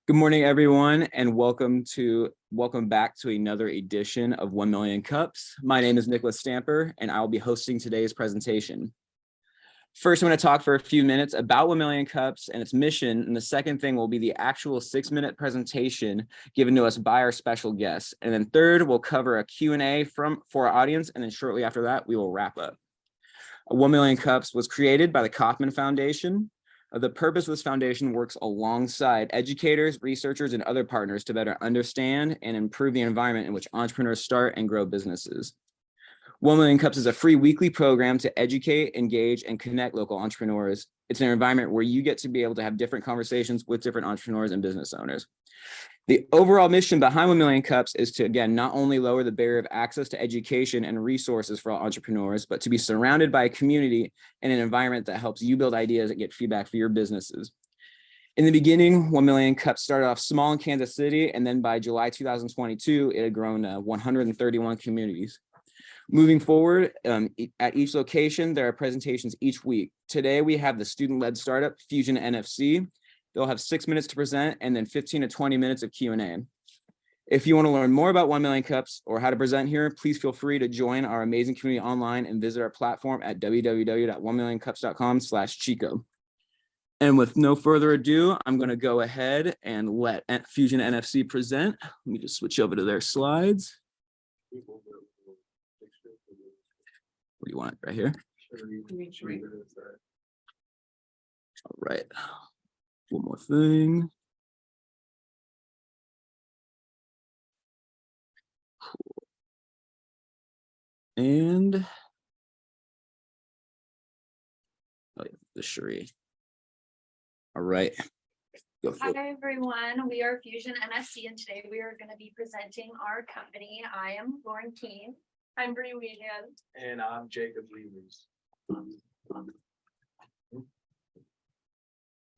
Good morning, everyone, and welcome back to another edition of 1 Million Cups. My name is Nicholas Stamper, and I will be hosting today's presentation. First, I'm going to talk for a few minutes about 1 Million Cups and its mission, and the second thing will be the actual 6-minute presentation given to us by our special guests. And then third, we'll cover a Q&A for our audience, and then shortly after that, we will wrap up. 1 Million Cups was created by the Kauffman Foundation. The purpose of this foundation works alongside educators, researchers, and other partners to better understand and improve the environment in which entrepreneurs start and grow businesses. 1 Million Cups is a free weekly program to educate, engage, and connect local entrepreneurs. It's an environment where you get to be able to have different conversations with different entrepreneurs and business owners. The overall mission behind 1 Million Cups is to, again, not only lower the barrier of access to education and resources for all entrepreneurs, but to be surrounded by a community and an environment that helps you build ideas and get feedback for your businesses. In the beginning, 1 Million Cups started off small in Kansas City, and then by July 2022, it had grown to 131 communities. Moving forward, at each location, there are presentations each week. Today, we have the student-led startup, Fusion NFC. They'll have 6 minutes to present and then 15 to 20 minutes of Q&A. If you want to learn more about 1 Million Cups or how to present here, please feel free to join our amazing community online and visit our platform at www.1millioncups.com/Chico. And with no further ado, I'm going to go ahead and let Fusion NFC present. Let me just switch over to their slides. What do you want right here? All right. One more thing. Cool. And the Cherie. All right. Hi everyone, we are Fusion NFC, and today we are going to be presenting our company. I am Lauren Keene. I'm Bree Weehan. And I'm Jacob Levers.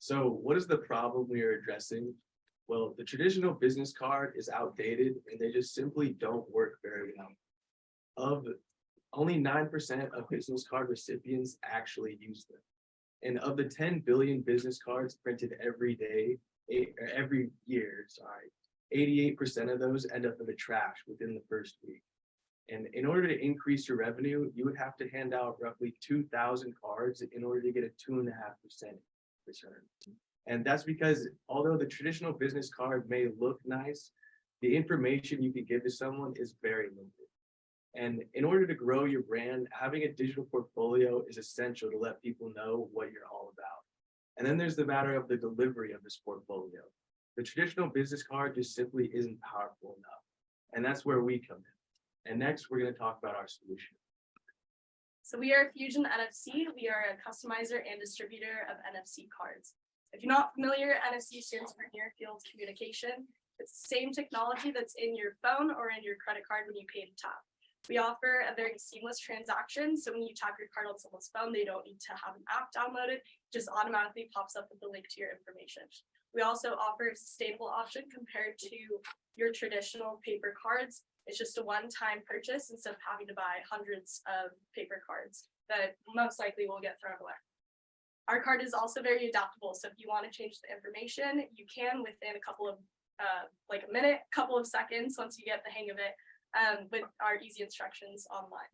So what is the problem we are addressing? Well, the traditional business card is outdated and they just simply don't work very well. Only 9% of business card recipients actually use them. And of the 10 billion business cards printed every year, 88% of those end up in the trash within the first week. And in order to increase your revenue, you would have to hand out roughly 2,000 cards in order to get a 2.5% return. And that's because although the traditional business card may look nice, the information you can give to someone is very limited. And in order to grow your brand, having a digital portfolio is essential to let people know what you're all about. And then there's the matter of the delivery of this portfolio. The traditional business card just simply isn't powerful enough. And that's where we come in. And next, we're going to talk about our solution. So we are Fusion NFC. We are a customizer and distributor of NFC cards. If you're not familiar, NFC stands for Near Field Communication. It's the same technology that's in your phone or in your credit card when you pay to tap. We offer a very seamless transaction. So when you tap your card on someone's phone, they don't need to have an app downloaded. It just automatically pops up with the link to your information. We also offer a sustainable option compared to your traditional paper cards. It's just a one-time purchase instead of having to buy hundreds of paper cards that most likely will get thrown away. Our card is also very adaptable. So if you want to change the information, you can within a couple of, like a minute, couple of seconds once you get the hang of it, with our easy instructions online.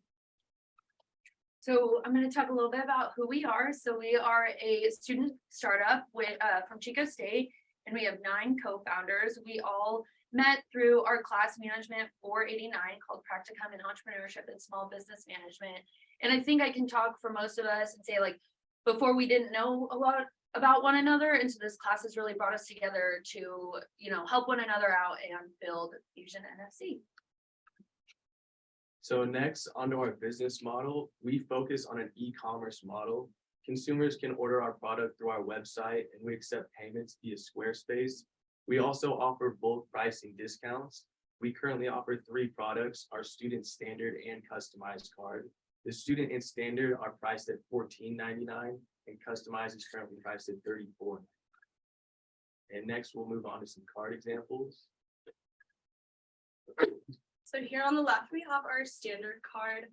So I'm going to talk a little bit about who we are. So we are a student startup from Chico State, and we have 9 co-founders. We all met through our class management 489 called Practicum in Entrepreneurship and Small Business Management. And I think I can talk for most of us and say, like, before we didn't know a lot about one another, and so this class has really brought us together to, help one another out and build Fusion NFC. So next, onto our business model, we focus on an e-commerce model. Consumers can order our product through our website, and we accept payments via Squarespace. We also offer bulk pricing discounts. We currently offer 3 products: our student standard and customized card. The student and standard are priced at $14.99, and customized is currently priced at $34.99. And next, we'll move on to some card examples. So here on the left, we have our standard card.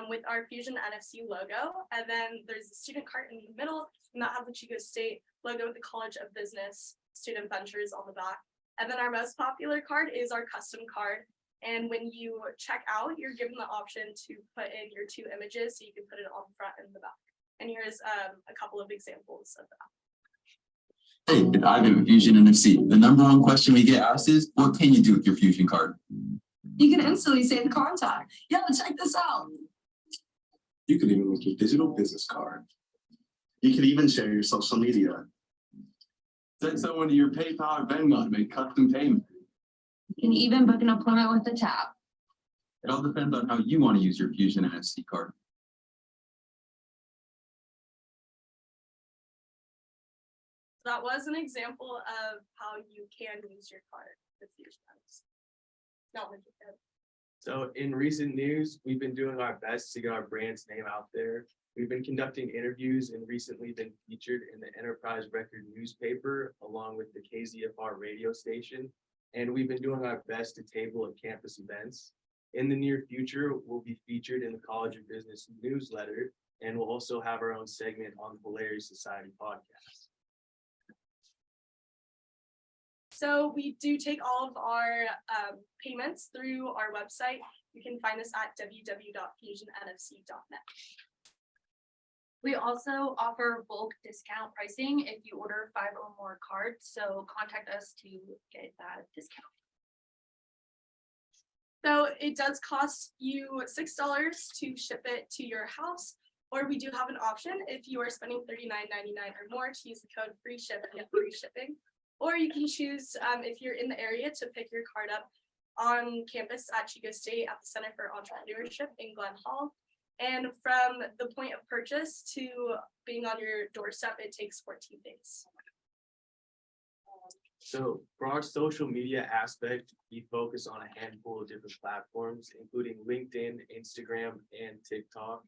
with our Fusion NFC logo. And then there's the student cart in the middle, and that has the Chico State logo with the College of Business Student Ventures on the back. And then our most popular card is our custom card. And when you check out, you're given the option to put in your 2 images, so you can put it on the front and the back. And here's a couple of examples of that. Hey, it's Ivan with Fusion NFC. The number one question we get asked is, what can you do with your Fusion card? You can instantly save the contact. Yeah, check this out. You could even make your digital business card. You could even share your social media. Send someone to your PayPal or Venmo to make custom payments. You can even book an appointment with a tap. It all depends on how you want to use your Fusion NFC card. That was an example of how you can use your card with Fusion NFC. Not like you can. So in recent news, we've been doing our best to get our brand's name out there. We've been conducting interviews and recently been featured in the Enterprise Record newspaper along with the KZFR radio station. And we've been doing our best to table at campus events. In the near future, we'll be featured in the College of Business newsletter, and we'll also have our own segment on the Hilarious Society podcast. So we do take all of our payments through our website. You can find us at www.fusionnfc.net. We also offer bulk discount pricing if you order 5 or more cards, so contact us to get that discount. So it does cost you $6 to ship it to your house, or we do have an option if you are spending $39.99 or more to use the code free ship and get free shipping. Or you can choose, if you're in the area, to pick your card up on campus at Chico State at the Center for Entrepreneurship in Glen Hall. And from the point of purchase to being on your doorstep, it takes 14 days. So for our social media aspect, we focus on a handful of different platforms, including LinkedIn, Instagram, and TikTok.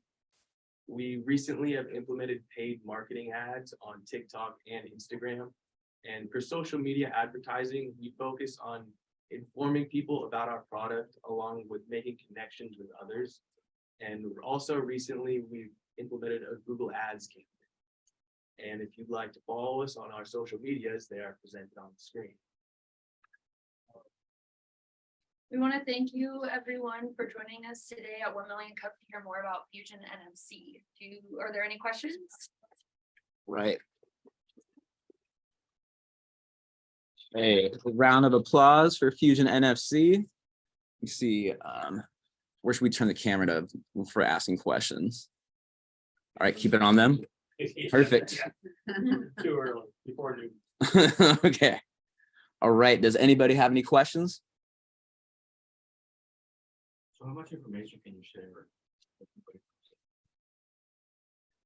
We recently have implemented paid marketing ads on TikTok and Instagram. And for social media advertising, we focus on informing people about our product along with making connections with others. And also recently, we've implemented a Google Ads campaign. And if you'd like to follow us on our social medias, they are presented on the screen. We want to thank you, everyone, for joining us today at 1 Million Cup to hear more about Fusion NFC. Are there any questions? Right. A round of applause for Fusion NFC. You see, where should we turn the camera to for asking questions? All right, keep it on them. Perfect. Too early, before noon. Okay. All right. Does anybody have any questions? So how much information can you share?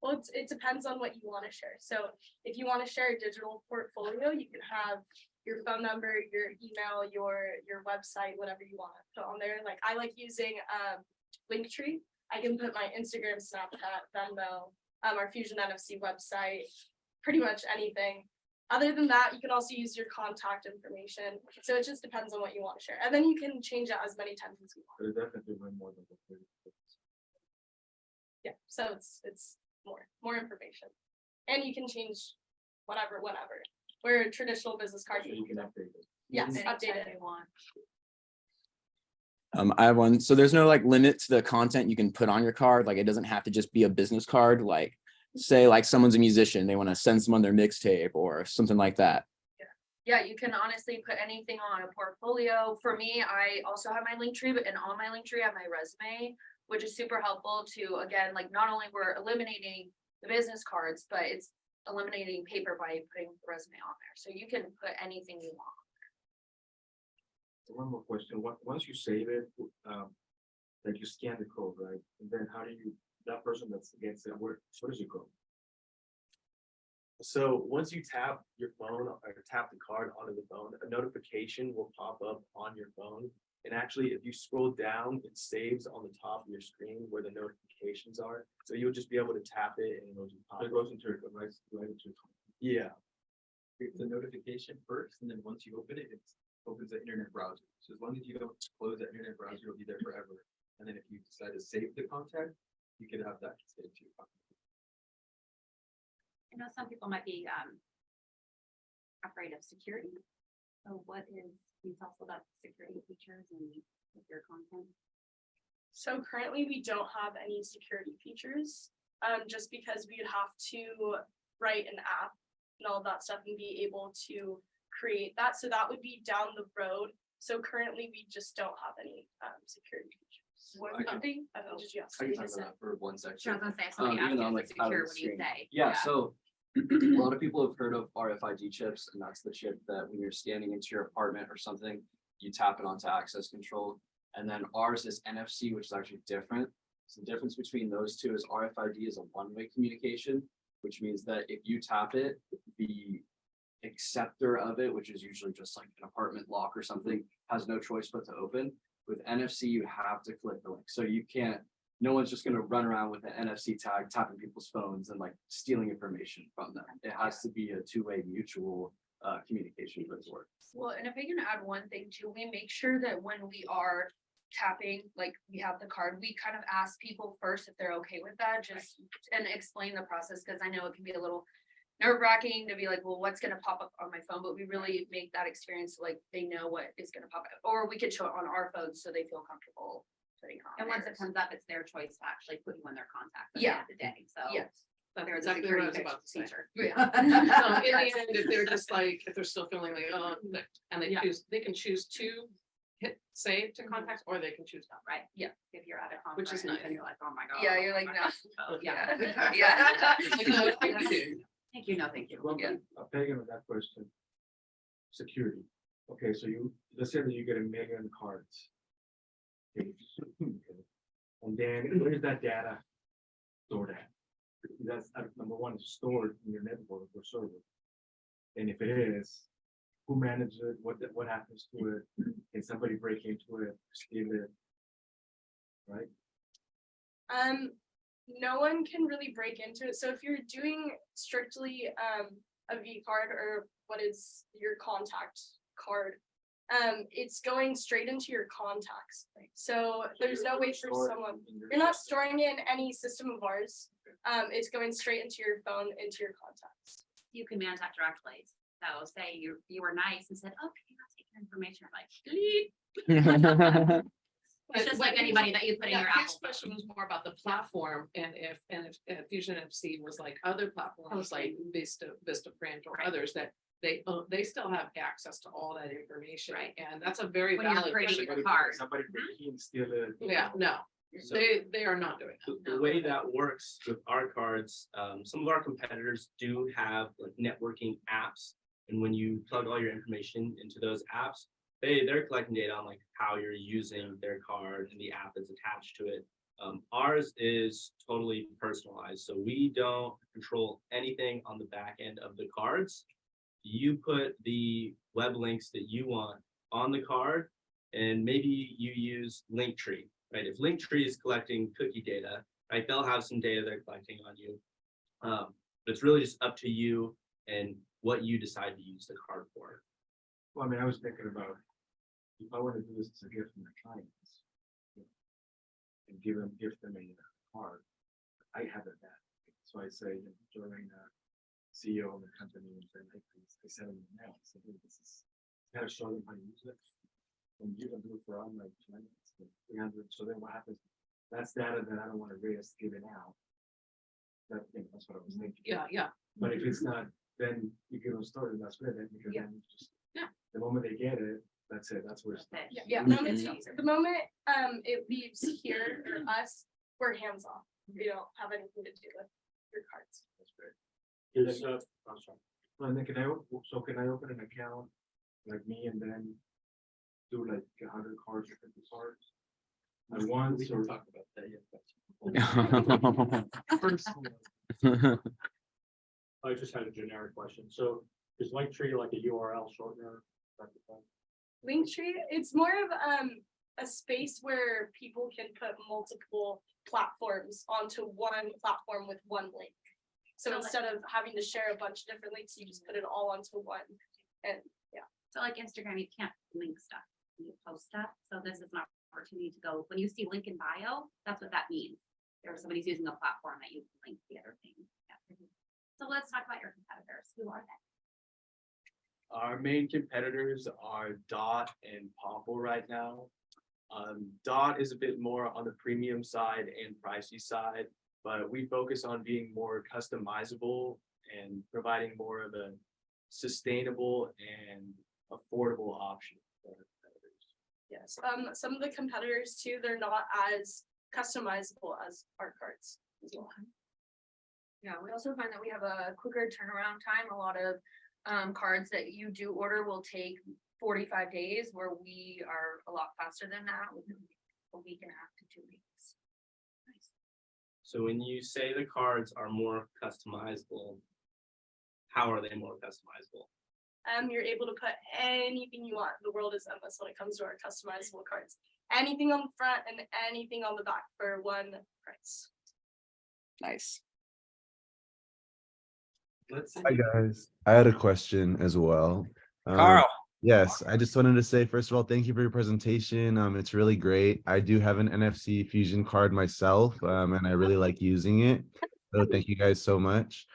Well, it depends on what you want to share. So if you want to share a digital portfolio, you can have your phone number, your email, your website, whatever you want to put on there. Like I like using Linktree. I can put my Instagram, Snapchat, Venmo, our Fusion NFC website, pretty much anything. Other than that, you can also use your contact information. So it just depends on what you want to share. And then you can change it as many times as you want. But it definitely way more than the 30. Yeah, so it's more information. And you can change whatever. We're a traditional business card. So you can update it. Yes, Anytime update it. they want. I have one. So there's no like limit to the content you can put on your card. Like it doesn't have to just be a business card. Like say like someone's a musician, they want to send someone their mixtape or something like that. Yeah, you can honestly put anything on a portfolio. For me, I also have my Linktree, but on my Linktree, I have my resume, which is super helpful to, again, like not only we're eliminating the business cards, but it's eliminating paper by putting the resume on there. So you can put anything you want. One more question. Once you save it, like you scan the code, right? And then how do you, that person that gets it, where does it go? So once you tap your phone or tap the card onto the phone, a notification will pop up on your phone. And actually, if you scroll down, it saves on the top of your screen where the notifications are. So you'll just be able to tap it and it'll just pop It up. goes into your right into your phone. Yeah, The notification first, and then once you open it, it opens the internet browser. So as long as you don't close that internet browser, it'll be there forever. And then if you decide to save the contact, you can have that saved to your phone. I know some people might be afraid of security. So what is, can you tell us about security features and with your content? So currently we don't have any security features, just because we'd have to write an app and all of that stuff and be able to create that. So that would be down the road. So currently we just don't have any security features. What I can- something? Did you ask? I can talk about that for one Sure, I section. was gonna say, if somebody even asks on, you like, if it's out of secure, the what do you screen. say? Yeah, so a lot of people have heard of RFID chips, and that's the chip that when you're scanning into your apartment or something, you tap it onto access control. And then ours is NFC, which is actually different. So the difference between those two is RFID is a one-way communication, which means that if you tap it, the acceptor of it, which is usually just like an apartment lock or something, has no choice but to open. With NFC, you have to click the link. So you can't, no one's just gonna run around with an NFC tag, tapping people's phones and like stealing information from them. It has to be a two-way mutual communication for it to work. Well, and if I can add one thing too, we make sure that when we are tapping, like we have the card, we kind of ask people first if they're okay with that, just and explain the process, because I know it can be a little nerve-wracking to be like, well, what's gonna pop up on my phone, but we really make that experience like they know what is gonna pop up, or we could show it on our phones so they feel comfortable putting it on And once it theirs. comes up, it's their choice to actually put you in their contacts at the Yeah. end of the day, so. Yes. So there's Exactly a what I security was about to say. feature. Yeah. So in the Yes. end, if they're just like, if they're still feeling like, oh, and they Yeah. choose, they can choose to hit save to contacts, or they can choose not. Right? Yeah. If you're at a Which conference is nice. and you're like, oh my God. Yeah, you're like, oh my no. gosh. Oh, yeah. Yeah. Like, no, thank you. Thank you, no, thank you. Well, Yeah. I'm taking on that question. Security. Okay, so let's say that you get 1 million cards. Okay, and then where's that data stored at? That's number one, it's stored in your network or server. And if it is, who manages it? What happens to it? Can somebody break into it, steal it? Right? No one can really break into it. So if you're doing strictly a V card, or what is your contact card, it's going straight into your contacts. So there's no way for someone, you're not storing it in any system of ours. It's going straight into your phone, into your contacts. You can manage that directly. So say you were nice and said, okay, I'll take your information, like, delete. It's just like anybody that you put in your His Apple. question was more about the platform, and if Fusion FC was like other platforms like Vistaprint or Right. others, that they still have access to all that information. Right. And that's a very When you're valid creating question. your card. Somebody break in, steal it. Yeah, no, So- they are not doing that. The way that works with our cards, some of our competitors do have like networking apps. And when you plug all your information into those apps, they're collecting data on like how you're using their card and the app that's attached to it. Ours is totally personalized, so we don't control anything on the back end of the cards. You put the web links that you want on the card, and maybe you use Linktree, right? If Linktree is collecting cookie data, right, they'll have some data they're collecting on you. But it's really just up to you and what you decide to use the card for. Well, I mean, I was thinking about, if I want to do this as a gift to my clients, and gift them a card, I have it back. So I say, during CEO of the company, and then I send them an email, so hey, this is, kind of show them how to use it. And you can do it for all my clients, 300, so then what happens? That's data that I don't want to risk giving out. That's what I was thinking. Yeah. But if it's not, then you give them a story, that's good, then because Yeah. then you just. Yeah. The moment they get it, that's it, that's where it stops. Yeah, the moment it leaves here or us, we're hands off. We don't have anything to do with your cards. That's great. Is, I'm sorry. Well, then can I open an account like me and then do like 100 cards or 50 cards? At once We or? can talk about that, yeah. I just had a generic question. So is Linktree like a URL shortener? Linktree, it's more of a space where people can put multiple platforms onto one platform with one link. So So like- instead of having to share a bunch of different links, you just put it all onto one. And yeah. So like Instagram, you can't link stuff, you post stuff, so this is not opportunity to go, when you see link in bio, that's what that means. Or somebody's using a platform that you can link to the other thing. Yeah. So let's talk about your competitors. Who are they? Our main competitors are Dot and Popple right now. Dot is a bit more on the premium side and pricey side, but we focus on being more customizable and providing more of a sustainable and affordable option for our competitors. Yes, some of the competitors too, they're not as customizable as our cards as well. Yeah, we also find that we have a quicker turnaround time. A lot of cards that you do order will take 45 days, where we are a lot faster than that, within a week and a half to 2 weeks. So when you say the cards are more customizable, how are they more customizable? You're able to put anything you want. The world is endless when it comes to our customizable cards. Anything on the front and anything on the back for one price. Nice. Let's say Hi guys, I had a question as well. Carl. Yes, I just wanted to say, first of all, thank you for your presentation. It's really great. I do have an NFC Fusion card myself, and I really like using it. So thank you guys so much.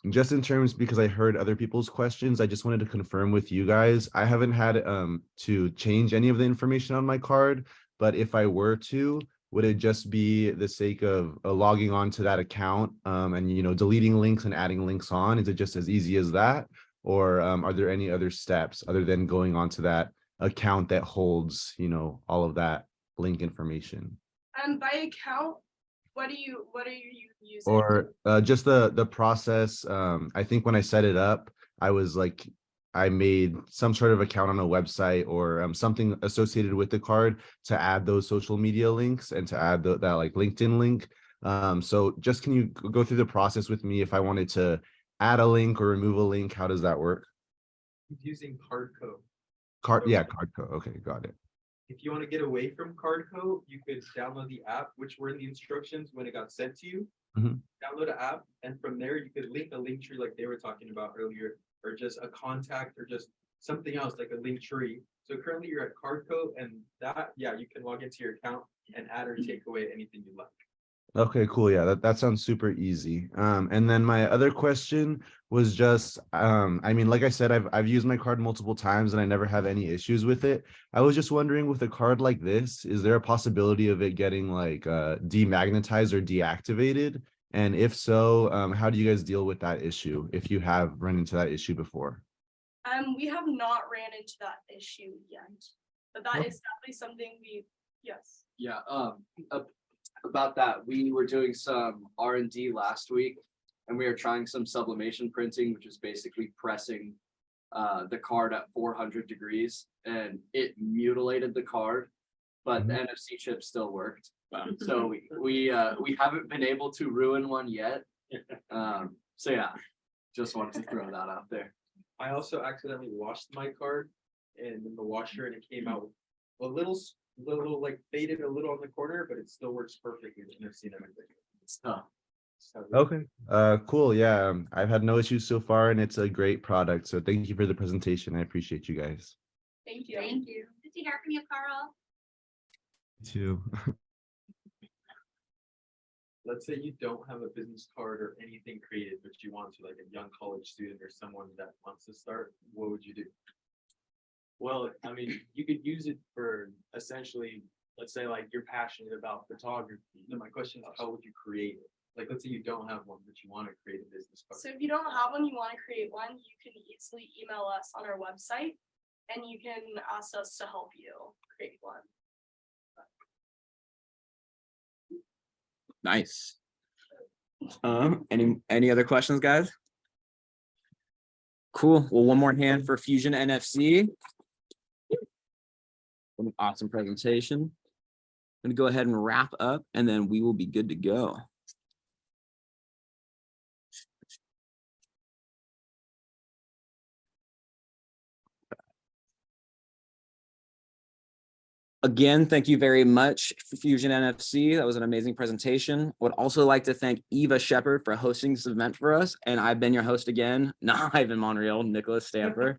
Just in terms, because I heard other people's questions, I just wanted to confirm with you guys. I haven't had to change any of the information on my card, but if I were to, would it just be the sake of logging on to that account and deleting links and adding links on? Is it just as easy as that? Or are there any other steps other than going onto that account that holds, all of that link information? By account, what are you using? Or just the process. I think when I set it up, I made some sort of account on a website or something associated with the card to add those social media links and to add that like LinkedIn link. So just can you go through the process with me if I wanted to add a link or remove a link? How does that work? using Cardco. Cardco. Okay, got it. If you want to get away from Cardco, you could download the app, which were in the instructions when it got sent to you. Mhm. Download an app, and from there you could link a link tree like they were talking about earlier, or just a contact, or just something else like a link tree. So currently you're at Cardco, and you can log into your account and add or take away anything you like. Okay, cool. Yeah, that sounds super easy. And then my other question was just, like I said, I've used my card multiple times and I never have any issues with it. I was just wondering, with a card like this, is there a possibility of it getting like demagnetized or deactivated? And if so, how do you guys deal with that issue if you have run into that issue before? We have not ran into that issue yet, but that Okay. is definitely something yes. Yeah, about that, we were doing some R&D last week, and we were trying some sublimation printing, which is basically pressing the card at 400 degrees, and it mutilated the card, but the NFC chip still worked. So we haven't been able to ruin one yet. So yeah, just wanted to throw that out there. I also accidentally washed my card in the washer, and it came out a little like faded a little on the corner, but it still works perfectly with NFC and everything. It's tough. So, Okay, cool. Yeah, I've had no issues so far and it's a great product. So thank you for the presentation. I appreciate you guys. Thank you. Thank you. Good to hear from you, Carl. Too. let's say you don't have a business card or anything created, but you want to, like a young college student or someone that wants to start, what would you do? Well, I mean, you could use it for essentially, let's say like you're passionate about photography. Then my question is, how would you create it? Like, let's say you don't have one, but you want to create a business card. So if you don't have one, you want to create one, you can easily email us on our website and you can ask us to help you create one. Nice. Any other questions, guys? Cool. Well, one more hand for Fusion NFC. An awesome presentation. I'm gonna go ahead and wrap up, and then we will be good to go. Again, thank you very much, Fusion NFC. That was an amazing presentation. I would also like to thank Eva Shepherd for hosting this event for us. And I've been your host again, not Ivan Monreal, Nicholas Stamper.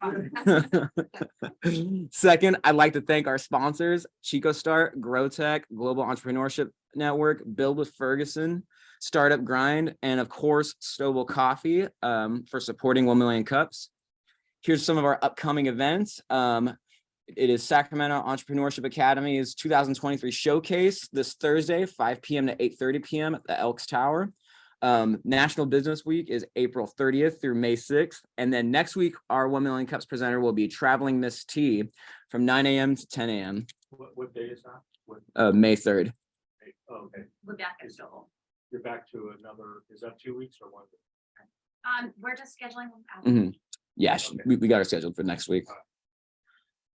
Second, I'd like to thank our sponsors, Chico Start, GrowTech, Global Entrepreneurship Network, Build with Ferguson, Startup Grind, and of course, Stowable Coffee for supporting 1 Million Cups. Here's some of our upcoming events. It is Sacramento Entrepreneurship Academy's 2023 showcase this Thursday, 5 p.m. to 8:30 p.m. at the Elks Tower. National Business Week is April 30th through May 6th. And then next week, our 1 Million Cups presenter will be Traveling Miss T from 9 a.m. to 10 a.m. What day is that? May 3rd. Oh, okay, We're back at school. you're back to another, is that 2 weeks or 1 week? We're just scheduling. Yeah, we got her scheduled for next week.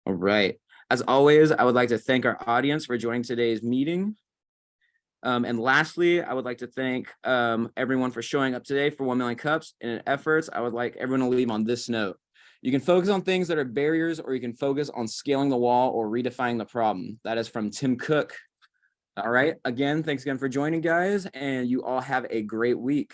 All right. As always, I would like to thank our audience for joining today's meeting. And lastly, I would like to thank everyone for showing up today for 1 Million Cups. In efforts, I would like everyone to leave on this note. You can focus on things that are barriers, or you can focus on scaling the wall or redefining the problem. That is from Tim Cook. All right. Again, thanks again for joining, guys, and you all have a great week.